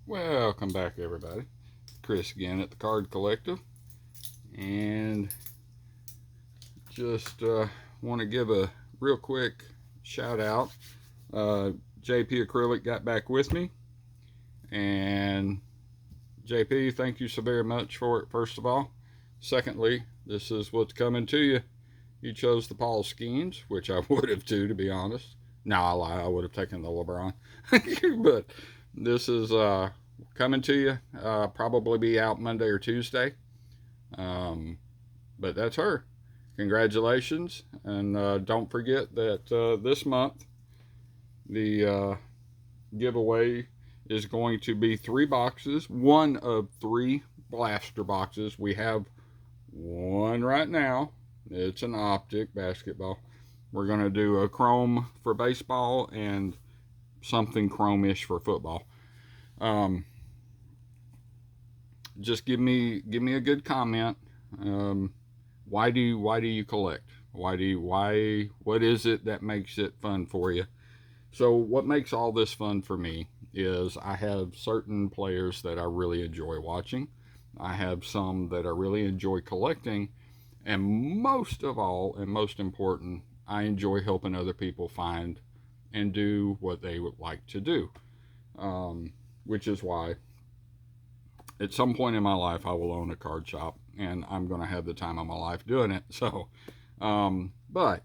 Welcome back, everybody. Chris again at the Card Collective, and just want to give a real quick shout out. JP Acrylic got back with me, and JP, thank you so very much for it, first of all. Secondly, this is what's coming to you. You chose the Paul Skeens, which I would have too, to be honest. No, I lie. I would have taken the LeBron. But this is coming to you. Probably be out Monday or Tuesday. Um, but that's her. Congratulations. And don't forget that this month, the giveaway is going to be 3 boxes, one of 3 blaster boxes. We have one right now. It's an optic basketball. We're going to do a chrome for baseball and something chrome-ish for football. Just give me a good comment. Why do you collect? What is it that makes it fun for you? So what makes all this fun for me is I have certain players that I really enjoy watching. I have some that I really enjoy collecting, and most of all, and most important, I enjoy helping other people find and do what they would like to do. Which is why at some point in my life I will own a card shop, and I'm going to have the time of my life doing it. So, but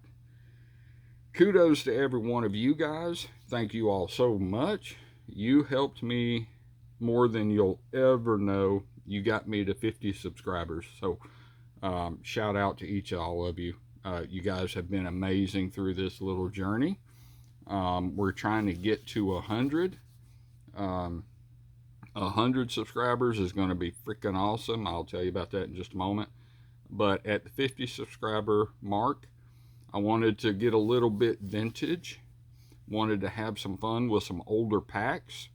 kudos to every one of you guys. Thank you all so much. You helped me more than you'll ever know. You got me to 50 subscribers. So shout out to each and all of you. You guys have been amazing through this little journey. We're trying to get to 100. 100 subscribers is going to be freaking awesome. I'll tell you about that in just a moment. But at the 50 subscriber mark, I wanted to get a little bit vintage. Wanted to have some fun with some older packs.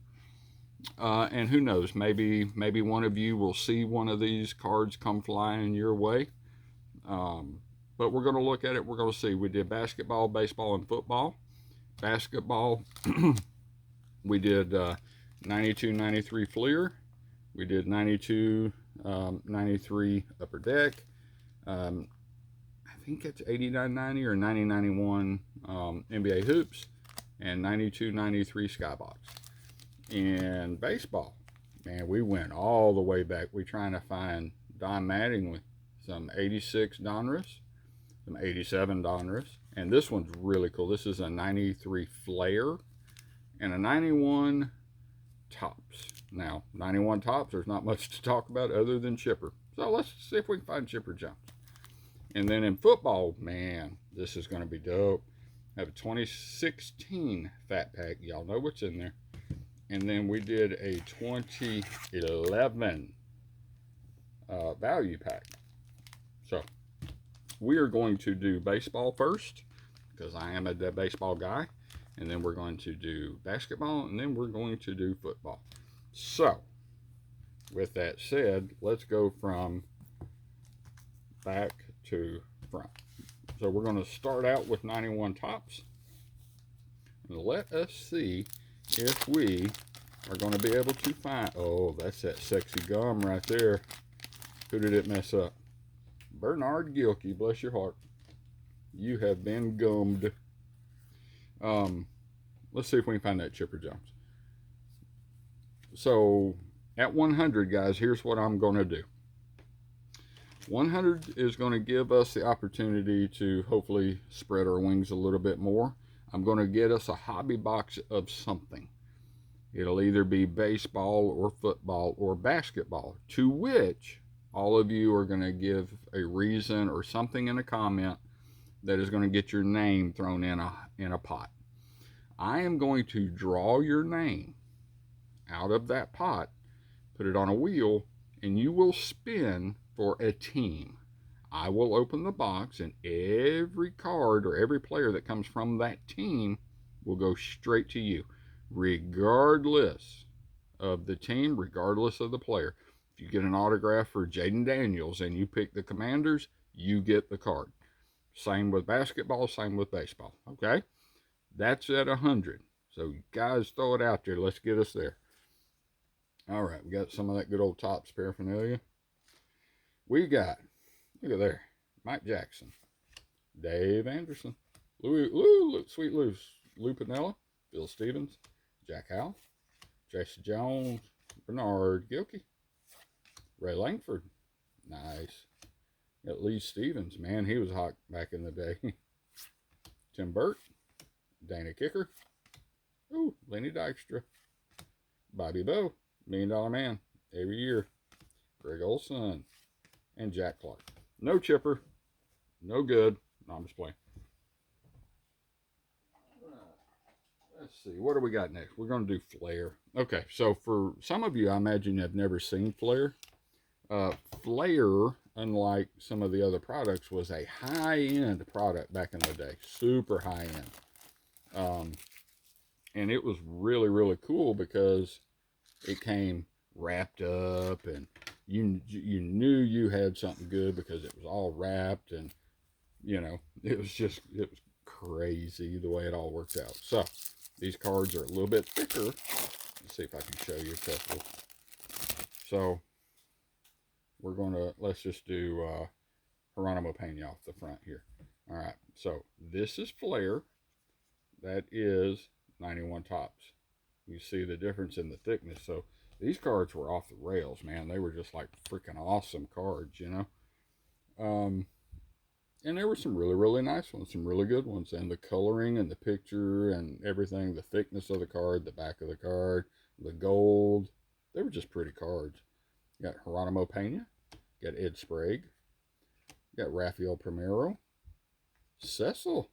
And who knows, maybe one of you will see one of these cards come flying your way. But we're going to look at it. We're going to see. We did basketball, baseball, and football. Basketball, we did 92, 93 Fleer. We did 92, 93 Upper Deck. I think it's 89-90 or 90-91 NBA Hoops. And 92-93 Skybox. In baseball, man, we went all the way back. We're trying to find Don Mattingly, some 86 Donruss, some 87 Donruss, and this one's really cool. This is a 93 Flair and a 91 Tops. Now, 91 Tops, there's not much to talk about other than Chipper. So let's see if we can find Chipper Jones. And then in football, man, this is going to be dope. I have a 2016 Fat Pack. Y'all know what's in there. And then we did a 2011 value pack. So we are going to do baseball first, because I am a baseball guy. And then we're going to do basketball, and then we're going to do football. So with that said, let's go from back to front. So we're going to start out with 91 Tops. And let us see if we are going to be able to find... Oh, that's that sexy gum right there. Who did it mess up? Bernard Gilkey, bless your heart. You have been gummed. Let's see if we can find that Chipper Jones. So at 100, guys, here's what I'm going to do. 100 is going to give us the opportunity to hopefully spread our wings a little bit more. I'm going to get us a hobby box of something. It'll either be baseball or football or basketball, to which all of you are going to give a reason or something in a comment that is going to get your name thrown in a pot. I am going to draw your name out of that pot, put it on a wheel, and you will spin for a team. I will open the box, and every card or every player that comes from that team will go straight to you, regardless of the team, regardless of the player. If you get an autograph for Jaden Daniels and you pick the Commanders, you get the card. Same with basketball, same with baseball. Okay? That's at 100. So guys, throw it out there. Let's get us there. All right, we got some of that good old Topps paraphernalia. We got, look at there, Mike Jackson, Dave Anderson, Sweet Lou Piniella, Bill Stevens, Jack Howell, Jesse Jones, Bernard Gilkey, Ray Langford, nice. Got Lee Stevens, man, he was hot back in the day. Tim Burt, Dana Kicker, ooh, Lenny Dykstra, Bobby Bowe, $1 Million Man, every year, Greg Olson, and Jack Clark. No chipper, no good. No, I'm just playing. Let's see, what do we got next? We're going to do Flair. Okay, so for some of you, I imagine have never seen Flair. Flair, unlike some of the other products, was a high-end product back in the day. Super high-end. And it was really, really cool because it came wrapped up, and you knew you had something good because it was all wrapped, and it was crazy the way it all worked out. So these cards are a little bit thicker. Let's see if I can show you a couple. So we're gonna, let's just do Geronimo Pena off the front here. All right, so this is Flair. That is 91 Topps. You see the difference in the thickness. So these cards were off the rails, man. They were just like freaking awesome cards, and there were some really, really nice ones, some really good ones. And the coloring and the picture and everything, the thickness of the card, the back of the card, the gold, they were just pretty cards. You got Geronimo Pena, you got Ed Sprague, you got Rafael Primero, Cecil,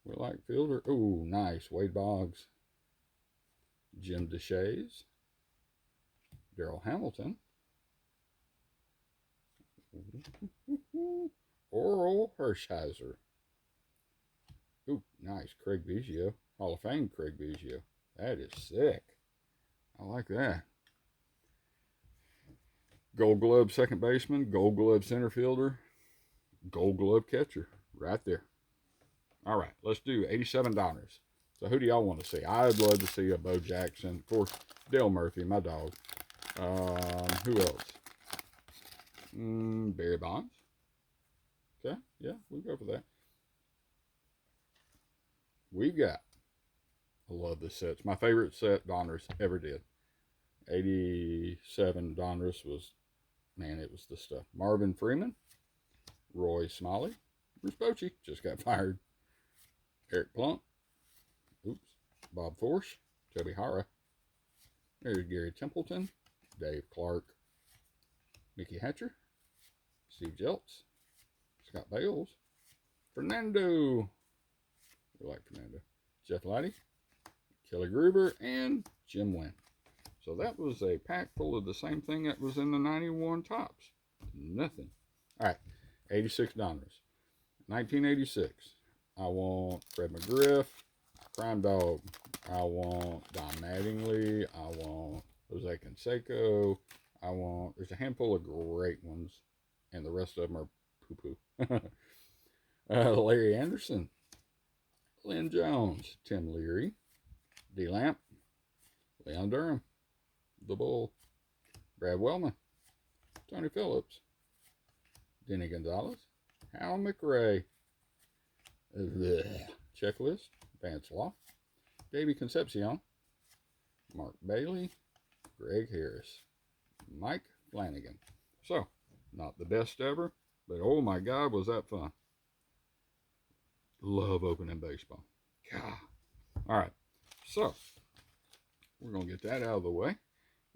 we like Fielder. Ooh, nice. Wade Boggs, Jim Deshaies, Darryl Hamilton, Oral Hershiser. Ooh, nice. Craig Biggio, Hall of Fame Craig Biggio. That is sick. I like that. Gold Glove second baseman, Gold Glove center fielder, Gold Glove catcher. Right there. All right, let's do 87 Donruss. So who do y'all want to see? I'd love to see a Bo Jackson. Of course, Dale Murphy, my dog. Who else? Barry Bonds. Okay, yeah, we'll go for that. We've got, I love this set. It's my favorite set Donruss ever did. 87 Donruss was, man, it was the stuff. Marvin Freeman, Roy Smalley, Bruce Bochy, just got fired. Eric Plump, oops, Bob Force, Toby Hara. There's Gary Templeton, Dave Clark, Mickey Hatcher, Steve Jeltz, Scott Bales, Fernando, we like Fernando, Jeff Laddy, Kelly Gruber, and Jim Wynn. So that was a pack full of the same thing that was in the 91 Topps. Nothing. All right, 86 Donruss. 1986. I want Fred McGriff, Crime Dog. I want Don Mattingly. I want Jose Canseco. There's a handful of great ones, and the rest of them are poo-poo. Larry Anderson, Lynn Jones, Tim Leary, D. Lamp, Leon Durham, The Bull, Brad Wellman, Tony Phillips, Denny Gonzalez, Hal McRae, Checklist, Vance Law, Davey Concepcion, Mark Bailey, Greg Harris, Mike Flanagan. So, not the best ever, but oh my God, was that fun. Love opening baseball. God. All right, so we're going to get that out of the way.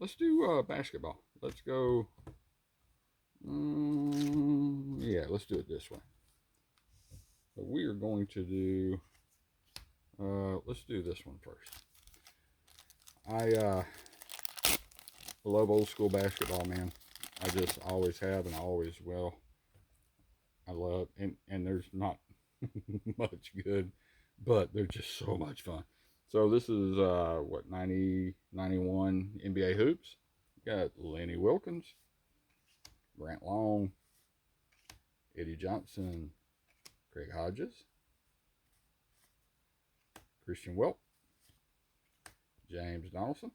Let's do basketball. Let's go. Yeah, let's do it this way. So we are going to do, let's do this one first. I love old school basketball, man. I just always have and always will. I love, and there's not much good, but they're just so much fun. So this is, 91 NBA Hoops. Got Lenny Wilkens, Grant Long, Eddie Johnson, Craig Hodges, Christian Welp, James Donaldson,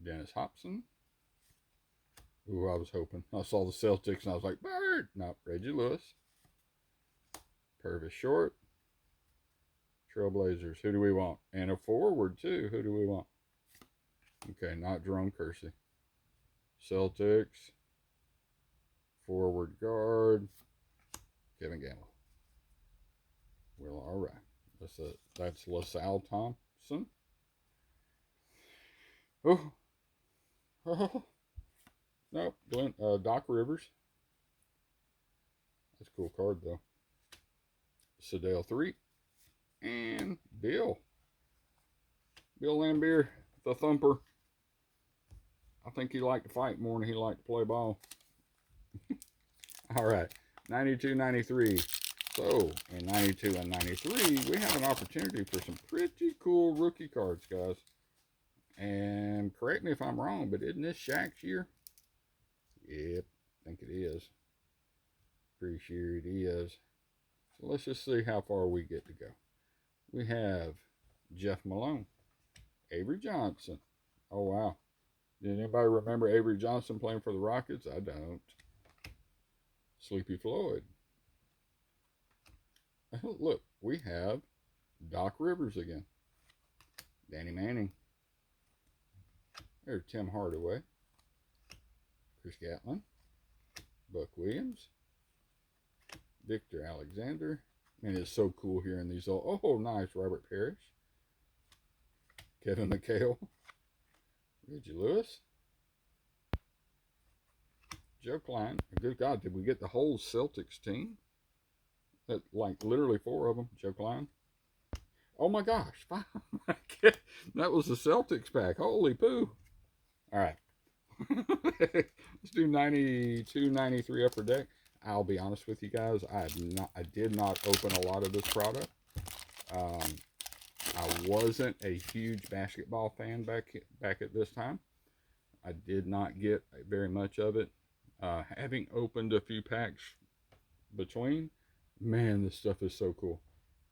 Dennis Hopson. Ooh, I was hoping. I saw the Celtics and I was like, Bird! No, Reggie Lewis. Purvis Short. Trailblazers. Who do we want? And a forward, too. Who do we want? Okay, not Jerome Kersey. Celtics. Forward guard. Kevin Gamble. Well, all right. That's LaSalle Thompson. Oh. Oh. No, Doc Rivers. That's a cool card, though. Sedale 3. And Bill. Bill Laimbeer, the thumper. I think he liked to fight more than he liked to play ball. All right, 92-93. So, in 92 and 93, we have an opportunity for some pretty cool rookie cards, guys. And correct me if I'm wrong, but isn't this Shaq's year? Yep, I think it is. Pretty sure it is. So let's just see how far we get to go. We have Jeff Malone, Avery Johnson. Oh, wow. Did anybody remember Avery Johnson playing for the Rockets? I don't. Sleepy Floyd. Look, we have Doc Rivers again. Danny Manning. There's Tim Hardaway. Chris Gatlin. Buck Williams. Victor Alexander. Man, it's so cool hearing these all. Oh, nice. Robert Parrish. Kevin McHale. Reggie Lewis. Joe Klein. Good God, did we get the whole Celtics team? That, like literally 4 of them. Joe Klein. Oh my gosh. That was the Celtics pack. Holy poo. All right. Let's do 92, 93 Upper Deck. I'll be honest with you guys. I did not open a lot of this product. I wasn't a huge basketball fan back at this time. I did not get very much of it. Having opened a few packs between, man, this stuff is so cool.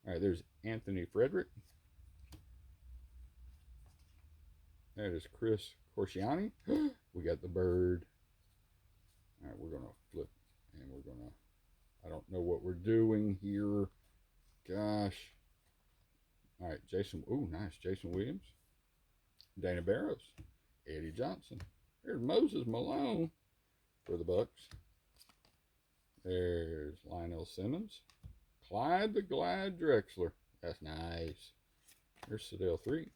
All right, there's Anthony Frederick. That is Chris Corsiani. We got the bird. All right, we're going to flip, and we're going to, I don't know what we're doing here. Gosh. All right, Jason, ooh, nice. Jason Williams. Dana Barros. Eddie Johnson. There's Moses Malone for the Bucks. There's Lionel Simmons. Clyde the Glide Drexler. That's nice. There's Sedale 3.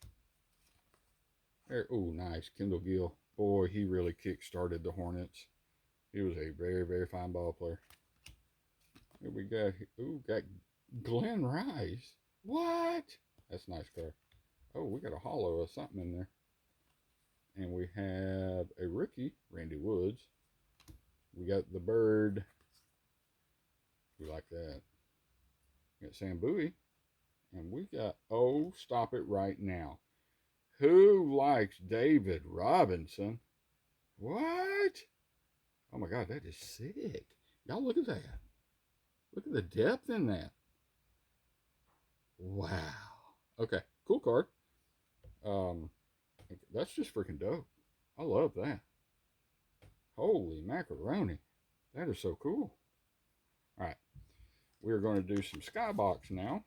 There, ooh, nice. Kendall Gill. Boy, he really kick-started the Hornets. He was a very, very fine ball player. Here we got, ooh, got Glenn Rice. What? That's a nice card. Oh, we got a hollow of something in there. And we have a rookie, Randy Woods. We got the bird. We like that. We got Sam Bowie. And we got, oh, stop it right now. Who likes David Robinson? What? Oh my God, that is sick. Y'all look at that. Look at the depth in that. Wow. Okay, cool card. That's just freaking dope. I love that. Holy macaroni. That is so cool. All right. We're going to do some Skybox now.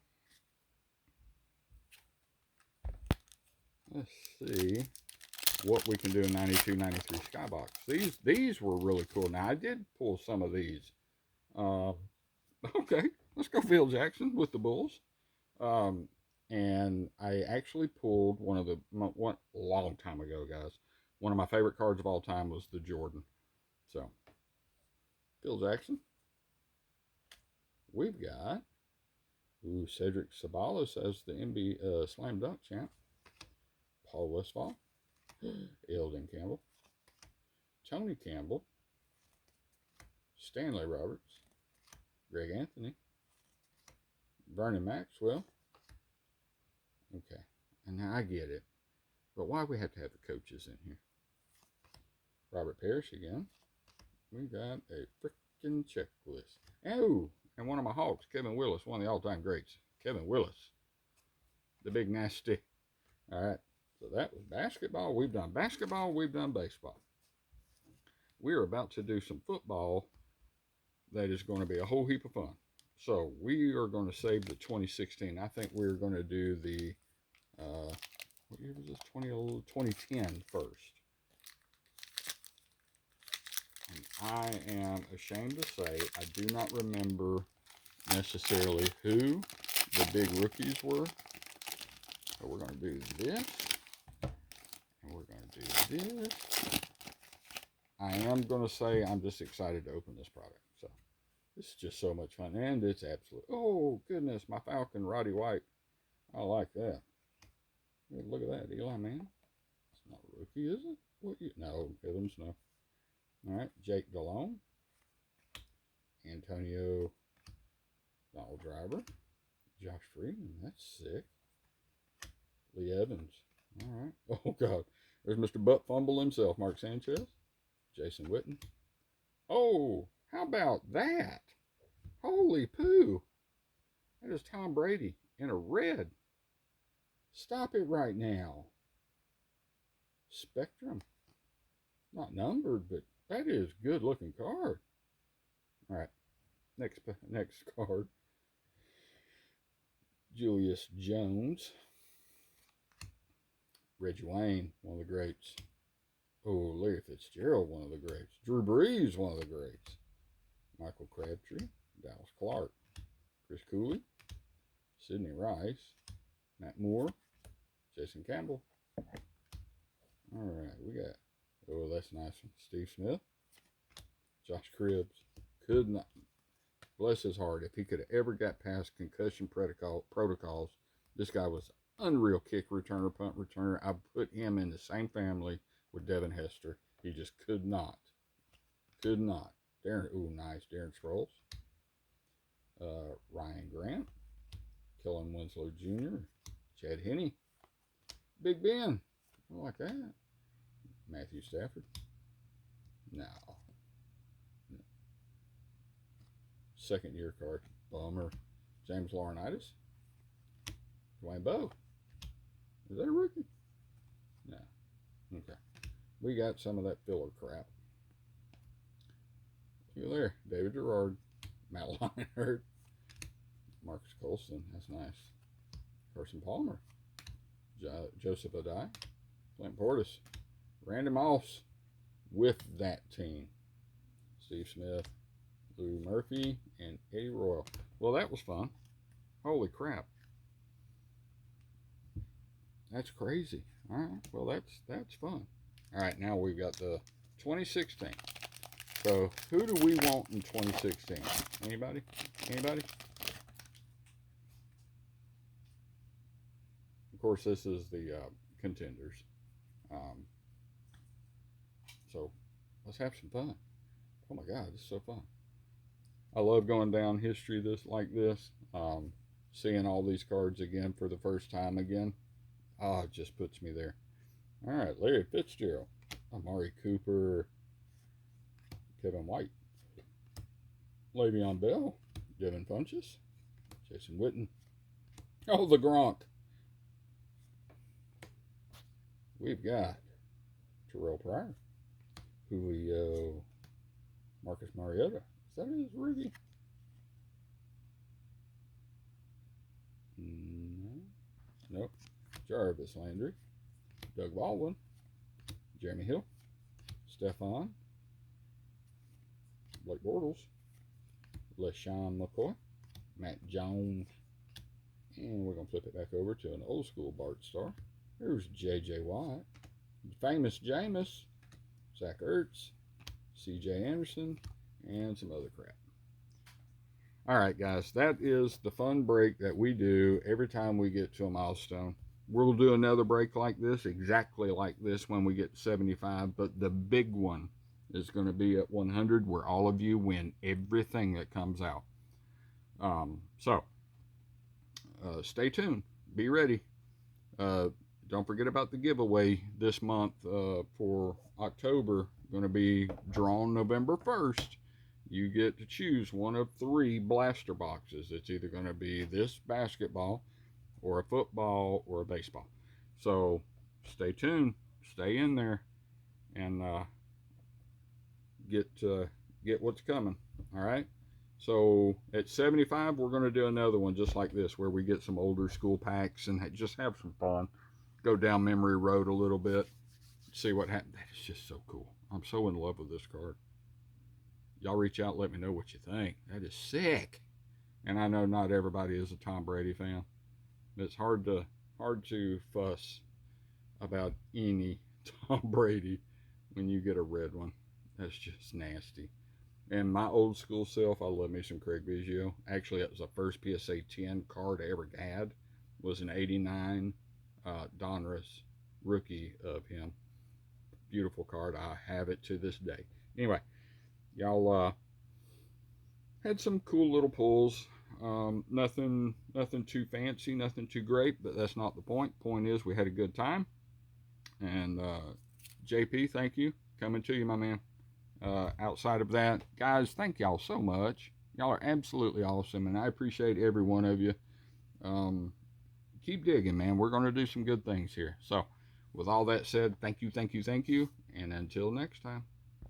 Let's see what we can do in 92, 93 Skybox. These were really cool. Now, I did pull some of these. Okay, let's go Phil Jackson with the Bulls. And I actually pulled one a long time ago, guys. One of my favorite cards of all time was the Jordan. So, Phil Jackson. We've got Cedric Sabalas as the NBA Slam Dunk champ. Paul Westphal. Eldon Campbell. Tony Campbell. Stanley Roberts. Greg Anthony. Vernon Maxwell. Okay, and now I get it. But why we have to have the coaches in here? Robert Parrish again. We got a freaking checklist. Oh, and one of my Hawks, Kevin Willis, one of the all-time greats. Kevin Willis. The big nasty. All right. So that was basketball. We've done basketball. We've done baseball. We're about to do some football that is going to be a whole heap of fun. So we are going to save the 2016. I think we're going to do the, what year was this? 2010 first. And I am ashamed to say I do not remember necessarily who the big rookies were. So we're going to do this. And we're going to do this. I am going to say I'm just excited to open this product. So this is just so much fun. And it's absolute. Oh, goodness. My Falcon, Roddy White. I like that. Look at that. Eli Manning. It's not a rookie, is it? What you? No, heavens no. All right. Jake Delhomme. Antonio Donald Driver. Josh Freeman. That's sick. Lee Evans. All right. Oh, God. There's Mr. Butt Fumble himself, Mark Sanchez. Jason Witten. Oh, how about that? Holy poo. That is Tom Brady in a red. Stop it right now. Spectrum. Not numbered, but that is a good looking card. All right. Next card. Julius Jones. Reggie Wayne, one of the greats. Oh, Larry Fitzgerald, one of the greats. Drew Brees, one of the greats. Michael Crabtree, Dallas Clark, Chris Cooley, Sidney Rice, Matt Moore, Jason Campbell. All right, we got, oh, that's a nice one. Steve Smith, Josh Cribbs. Could not, bless his heart, if he could have ever got past concussion protocols, this guy was unreal kick returner, punt returner. I put him in the same family with Devin Hester. He just could not. Could not. Darren, ooh, nice. Darren Sproles. Ryan Grant. Kellen Winslow Jr. Chad Henne. Big Ben. I like that. Matthew Stafford. No. Second year card. Bummer. James Laurinaitis. Dwayne Bowe. Is that a rookie? No. Okay. We got some of that filler crap. Look there. David Gerard. Matt Leinart. Marcus Colston. That's nice. Carson Palmer. Joseph Adai. Clint Portis. Randy Moss with that team. Steve Smith. Lou Murphy. And Eddie Royal. Well, that was fun. Holy crap. That's crazy. All right. Well, that's fun. All right. Now we've got the 2016. So who do we want in 2016? Anybody? Anybody? Of course, this is the contenders. So let's have some fun. Oh my God, this is so fun. I love going down history like this. Seeing all these cards again for the first time again. It just puts me there. All right, Larry Fitzgerald, Amari Cooper, Kevin White, Le'Veon Bell, Devin Funchess, Jason Witten. Oh, the Gronk. We've got Terrell Pryor, Julio, Marcus Mariota. Is that his rookie? No. Nope. Jarvis Landry, Doug Baldwin, Jeremy Hill, Stephon, Blake Bortles, LeSean McCoy, Matt Jones, and we're going to flip it back over to an old school Bart Starr. There's J.J. Watt, famous Jameis, Zach Ertz, C.J. Anderson, and some other crap. All right, guys, that is the fun break that we do every time we get to a milestone. We'll do another break like this, exactly like this, when we get to 75, but the big one is going to be at 100, where all of you win everything that comes out. Stay tuned. Be ready. Don't forget about the giveaway this month for October. Going to be drawn November 1st. You get to choose one of 3 blaster boxes. It's either going to be this basketball or a football or a baseball. So stay tuned, stay in there, and get what's coming. All right. So at 75, we're going to do another one just like this, where we get some older school packs and just have some fun. Go down memory road a little bit, see what happened. That is just so cool. I'm so in love with this card. Y'all reach out, let me know what you think. That is sick. And I know not everybody is a Tom Brady fan. It's hard to fuss about any Tom Brady when you get a red one. That's just nasty. And my old school self, I love me some Craig Biggio. Actually, it was the first PSA 10 card I ever had. Was an 89 Donruss rookie of him. Beautiful card. I have it to this day. Anyway, y'all had some cool little pulls. Nothing too fancy, nothing too great, but that's not the point. Point is, we had a good time. And JP, thank you. Coming to you, my man. Outside of that, guys, thank y'all so much. Y'all are absolutely awesome, and I appreciate every one of you. Keep digging, man. We're going to do some good things here. So, with all that said, thank you, and until next time.